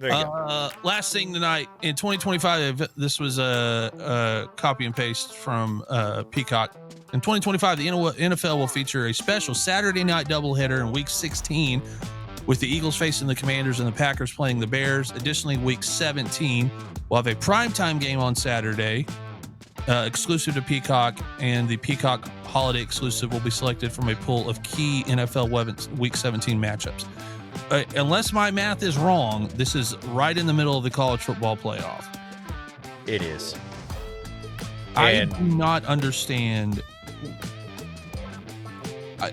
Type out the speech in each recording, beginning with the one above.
There you go. Last thing tonight in 2025, this was a copy and paste from Peacock. In 2025, the NFL will feature a special Saturday night doubleheader in Week 16, with the Eagles facing the Commanders and the Packers playing the Bears. Additionally, Week 17 will have a primetime game on Saturday, exclusive to Peacock, and the Peacock holiday exclusive will be selected from a pool of key NFL Week 17 matchups. Unless my math is wrong, this is right in the middle of the college football playoff. It is. I do not understand.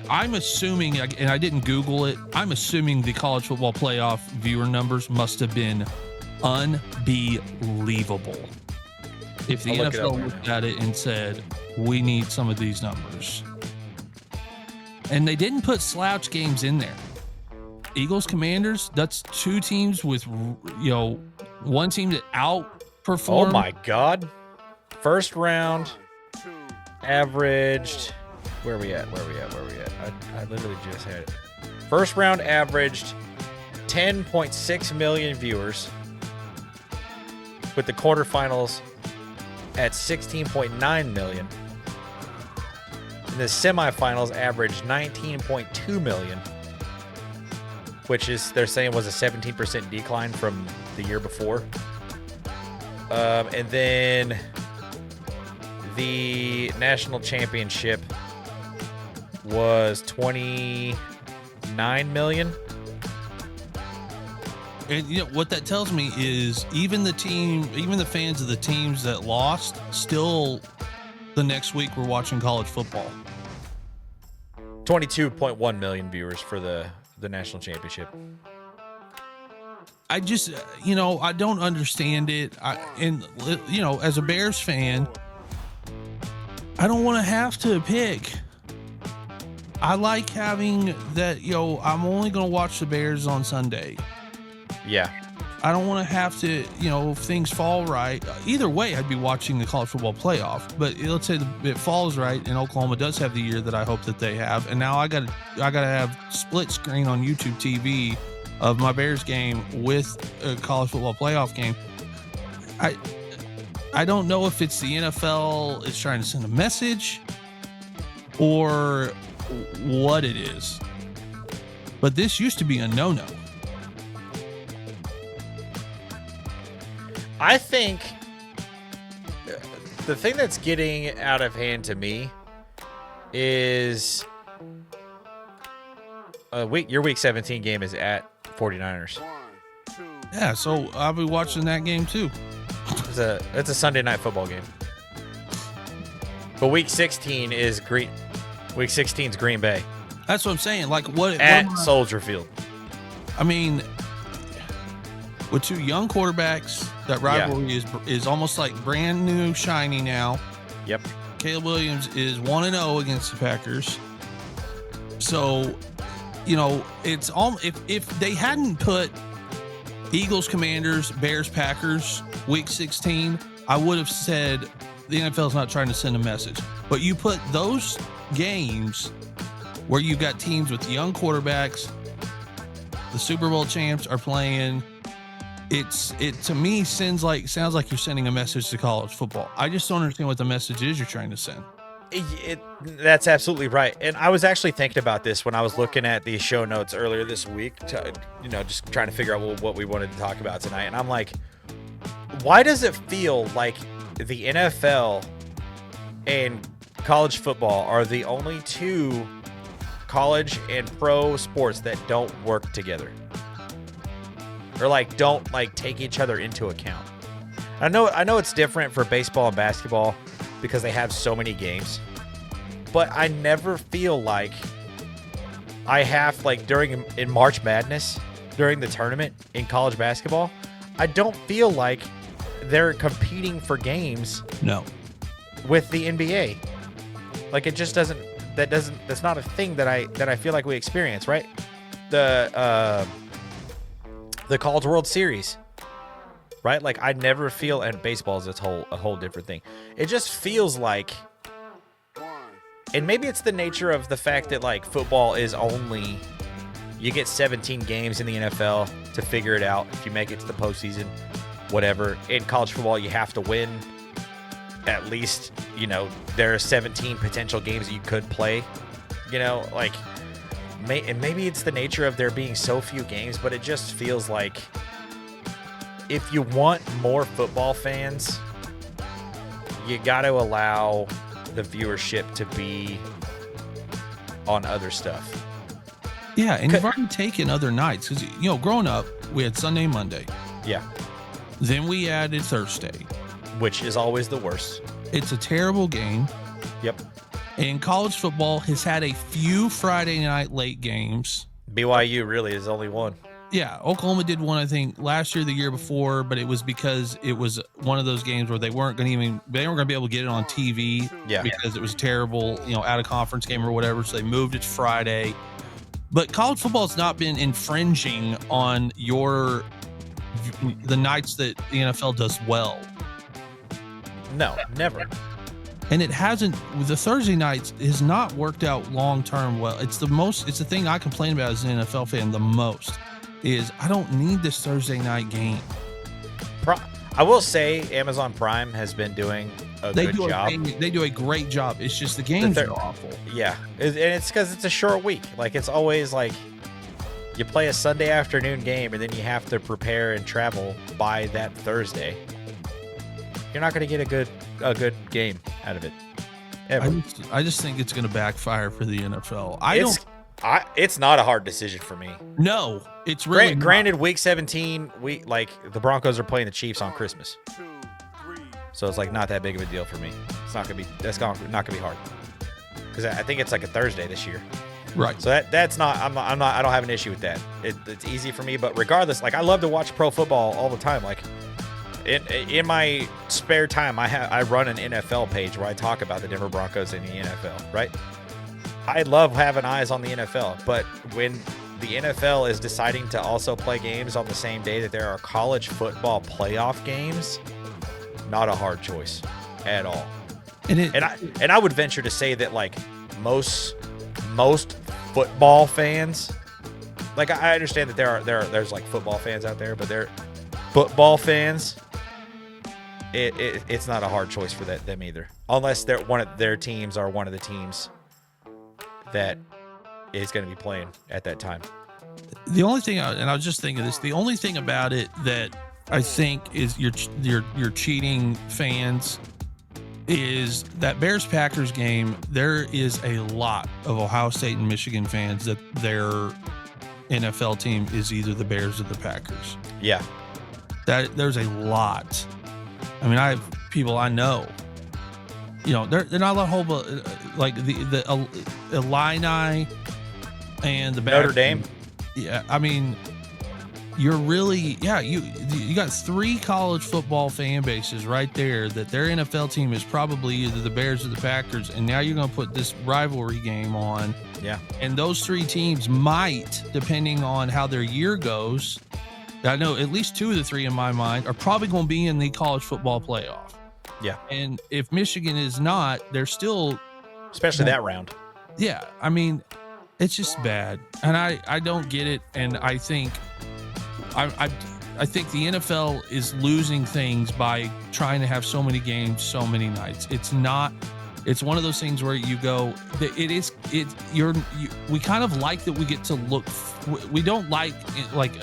I'm assuming, and I didn't Google it, I'm assuming the college football playoff viewer numbers must have been unbelievable. If the NFL looked at it and said, we need some of these numbers. And they didn't put slouch games in there. Eagles, Commanders, that's two teams with, one team that outperformed. Oh my God. First round averaged, where are we at? I literally just had it. First round averaged 10.6 million viewers, with the quarterfinals at 16.9 million. And the semifinals averaged 19.2 million. Which is, they're saying, was a 17% decline from the year before. And then the national championship was 29 million. And what that tells me is even the fans of the teams that lost, still the next week we're watching college football. 22.1 million viewers for the national championship. I just, I don't understand it. As a Bears fan, I don't want to have to pick. I like having that, I'm only going to watch the Bears on Sunday. Yeah. I don't want to have to, if things fall right. Either way, I'd be watching the college football playoff. But let's say it falls right, and Oklahoma does have the year that I hope that they have, and now I got to have split screen on YouTube TV of my Bears game with a college football playoff game. I don't know if it's the NFL is trying to send a message or what it is, but this used to be a no-no. I think the thing that's getting out of hand to me is your Week 17 game is at 49ers. Yeah, so I'll be watching that game too. It's a Sunday night football game. But Week 16 is Green Bay. That's what I'm saying. Like Soldier Field. I mean, with two young quarterbacks, that rivalry is almost like brand new, shiny now. Yep. Caleb Williams is 1-0 against the Packers. So, it's all if they hadn't put Eagles, Commanders, Bears, Packers, Week 16, I would have said the NFL's not trying to send a message. But you put those games where you've got teams with young quarterbacks, the Super Bowl champs are playing. It to me sounds like you're sending a message to college football. I just don't understand what the message is you're trying to send. That's absolutely right. And I was actually thinking about this when I was looking at the show notes earlier this week, just trying to figure out what we wanted to talk about tonight. And I'm like, why does it feel like the NFL and college football are the only two college and pro sports that don't work together? Or don't take each other into account. I know it's different for baseball and basketball because they have so many games, but I never feel like I have in March Madness, during the tournament in college basketball, I don't feel like they're competing for games. No. With the NBA. It just doesn't. That's not a thing that I feel like we experience, right? The College World Series, right? I never feel, and baseball is a whole different thing. It just feels like, and maybe it's the nature of the fact that football is only, you get 17 games in the NFL to figure it out. If you make it to the postseason, whatever. In college football, you have to win at least, there are 17 potential games that you could play, like, and maybe it's the nature of there being so few games, but it just feels like if you want more football fans, you got to allow the viewership to be on other stuff. Yeah, and you've already taken other nights because, growing up, we had Sunday, Monday. Yeah. Then we added Thursday, which is always the worst. It's a terrible game. Yep. And college football has had a few Friday night late games. BYU really is only one. Yeah, Oklahoma did one, I think, last year, the year before, but it was because it was one of those games where they weren't going to be able to get it on TV. Yeah. Because it was a terrible, out of conference game or whatever. So they moved it to Friday. But college football has not been infringing on the nights that the NFL does well. No, never. And it hasn't. The Thursday nights has not worked out long term well. It's the thing I complain about as an NFL fan the most is I don't need this Thursday night game. I will say Amazon Prime has been doing a good job. They do a great job. It's just the games are awful. Yeah, and it's because it's a short week. Like, it's always like you play a Sunday afternoon game and then you have to prepare and travel by that Thursday. You're not going to get a good game out of it ever. I just think it's going to backfire for the NFL. It's not a hard decision for me. No, it's really granted. Week 17, the Broncos are playing the Chiefs on Christmas, so it's like not that big of a deal for me. It's not gonna be hard because I think it's like a Thursday this year, right? So that's not. I don't have an issue with that. It's easy for me. But regardless, like, I love to watch pro football all the time. Like, in my spare time, I run an NFL page where I talk about the Denver Broncos in the NFL, right? I love having eyes on the NFL, but when the NFL is deciding to also play games on the same day that there are college football playoff games, not a hard choice at all. And I would venture to say that, like, most football fans, like, I understand that there's like football fans out there, but they're football fans. It's not a hard choice for them either, unless one of their teams are one of the teams that is going to be playing at that time. The only thing, and I was just thinking this, the only thing about it that I think is you're cheating fans is that Bears-Packers game. There is a lot of Ohio State and Michigan fans that their NFL team is either the Bears or the Packers. Yeah. There's a lot. I mean, I have people I know. They're not a whole, like the Illini and the Notre Dame. Yeah, I mean, you're really, you got 3 college football fan bases right there that their NFL team is probably either the Bears or the Packers, and now you're going to put this rivalry game on. Yeah. And those 3 teams might, depending on how their year goes, I know at least 2 of the 3 in my mind are probably going to be in the college football playoff. Yeah. And if Michigan is not, they're still, especially that round. Yeah. I mean, it's just bad. And I don't get it. And I think I think the NFL is losing things by trying to have so many games, so many nights. It's one of those things where you go, we kind of like that we get to look. We don't like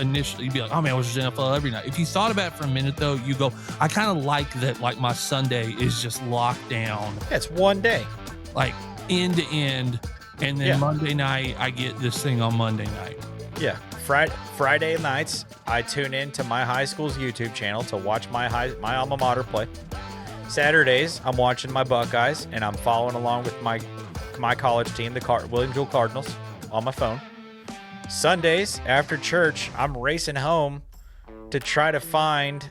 initially, you'd be like, oh man, I was just NFL every night. If you thought about it for a minute though, you go, I kind of like that. Like, my Sunday is just locked down. Yeah, it's one day, like end to end. And then Monday night, I get this thing on Monday night. Yeah. Friday nights, I tune in to my high school's YouTube channel to watch my alma mater play. Saturdays, I'm watching my Buckeyes, and I'm following along with my college team, the William Jewell Cardinals, on my phone. Sundays, after church, I'm racing home to try to find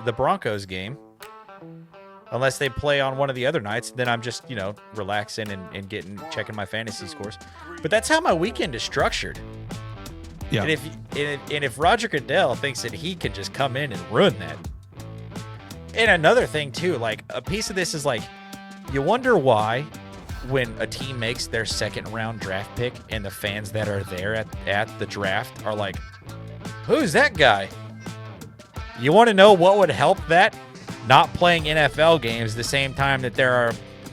the Broncos game. Unless they play on one of the other nights, then I'm just, relaxing and checking my fantasy scores. But that's how my weekend is structured. Yeah. And if Roger Goodell thinks that he can just come in and ruin that. And another thing too, like, a piece of this is like, you wonder why when a team makes their second round draft pick and the fans that are there at the draft are like, Who's that guy? You want to know what would help that? Not playing NFL games the same time that there are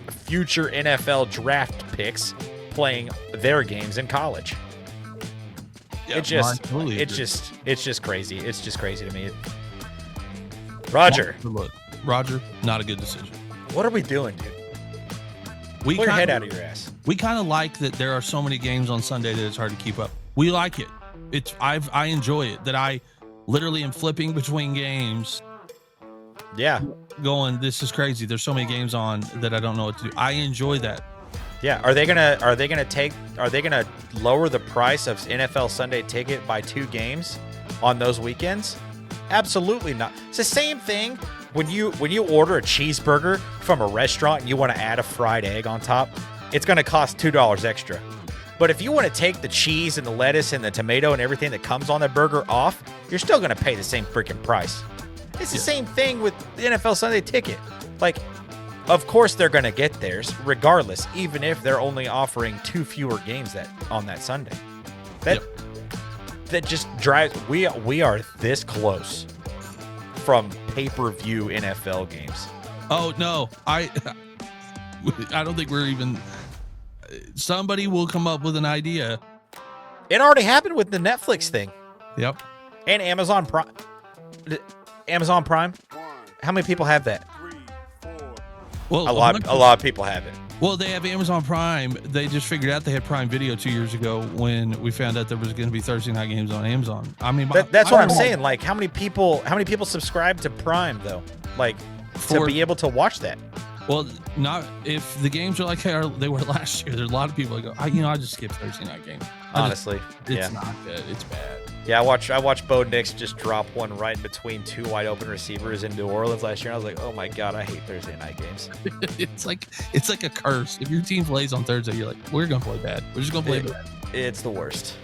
future NFL draft picks playing their games in college. Yeah, it's just crazy. It's just crazy to me. Roger, not a good decision. What are we doing, dude? Pull your head out of your ass. We kind of like that there are so many games on Sunday that it's hard to keep up. We like it. I enjoy it. That I literally am flipping between games. Yeah. Going, this is crazy. There's so many games on that I don't know what to do. I enjoy that. Yeah. Are they gonna lower the price of NFL Sunday Ticket by 2 games on those weekends? Absolutely not. It's the same thing when you order a cheeseburger from a restaurant and you want to add a fried egg on top. It's gonna cost $2 extra. But if you want to take the cheese and the lettuce and the tomato and everything that comes on the burger off, you're still gonna pay the same freaking price. It's the same thing with the NFL Sunday Ticket. Like, of course they're going to get theirs regardless, even if they're only offering 2 fewer games on that Sunday. That just drives... We are this close from pay-per-view NFL games. Oh, no. I don't think we're even... Somebody will come up with an idea. It already happened with the Netflix thing. Yep. And Amazon Prime. Amazon Prime? How many people have that? Well, a lot of people have it. Well, they have Amazon Prime. They just figured out they had Prime Video 2 years ago when we found out there was going to be Thursday night games on Amazon. I mean, that's what I'm saying. Like, how many people subscribe to Prime though? Like, to be able to watch that? Well, not if the games are like they were last year. There's a lot of people that go, I just skip Thursday night games. Honestly, it's not good. It's bad. Yeah, I watched Bo Nix just drop one right in between 2 wide open receivers in New Orleans last year. And I was like, oh my god, I hate Thursday night games. it's like a curse. If your team plays on Thursday, you're like, we're gonna play bad. We're just gonna play bad. It's the worst.